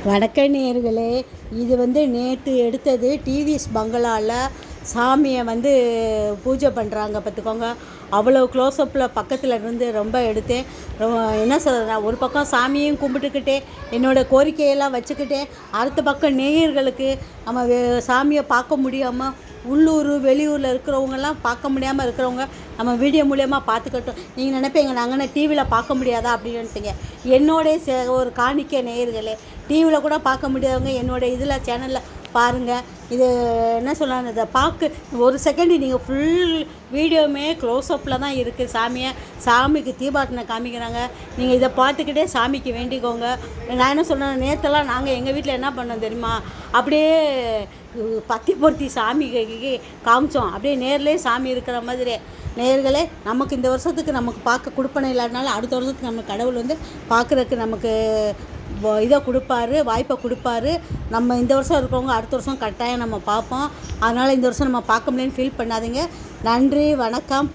வணக்க நேயர்களே, இது நேற்று எடுத்தது டிவிஎஸ் பங்களாவில் சாமியை பூஜை பண்ணுறாங்க பார்த்துக்கோங்க. அவ்வளோ க்ளோஸ்அப்பில் பக்கத்தில் இருந்து ரொம்ப எடுத்தேன். என்ன சொல்கிறேன், ஒரு பக்கம் சாமியையும் கும்பிட்டுக்கிட்டே என்னோடய கோரிக்கையெல்லாம் வச்சுக்கிட்டே, அடுத்த பக்கம் நேயர்களுக்கு நம்ம சாமியை பார்க்க முடியாமல் உள்ளூர் வெளியூரில் இருக்கிறவங்கெல்லாம் பார்க்க முடியாமல் இருக்கிறவங்க நம்ம வீடியோ மூலயமா பார்த்துக்கட்டும். நீங்கள் நினைப்பீங்க நாங்கள் டிவியில் பார்க்க முடியாதா அப்படின்ட்டுங்க. என்னோடைய ஒரு காணிக்கை நேயர்களே, டிவியில் கூட பார்க்க முடியாதவங்க என்னோடய இதில் சேனலில் பாருங்கள். இது என்ன சொல்லலாம், இதை ஒரு செகண்டு நீங்கள் ஃபுல் வீடியோவுமே க்ளோஸ்அப்பில் தான் இருக்குது. சாமிக்கு தீபாரத்தனை காமிக்கிறாங்க. நீங்கள் இதை பார்த்துக்கிட்டே சாமிக்கு வேண்டிக்கோங்க. நான் என்ன சொல்கிறேன், நேற்றெல்லாம் நாங்கள் எங்கள் வீட்டில் என்ன பண்ணோம் தெரியுமா, அப்படியே பத்தி பொருத்தி சாமிக்கு காமிச்சோம். அப்படியே நேர்லேயே சாமி இருக்கிற மாதிரி. நேர்களே, நமக்கு இந்த வருஷத்துக்கு நமக்கு பார்க்க கொடுப்பனை இல்லாதனால அடுத்த வருஷத்துக்கு நம்ம கடவுள் பார்க்குறதுக்கு நமக்கு இதை கொடுப்பாரு, வாய்ப்பை கொடுப்பாரு. நம்ம இந்த வருஷம் இருக்கிறவங்க அடுத்த வருஷம் கட்டாயம் நம்ம பார்ப்போம். அதனால் இந்த வருஷம் நம்ம பார்க்க முடியும்னு ஃபீல் பண்ணாதீங்க. நன்றி, வணக்கம்.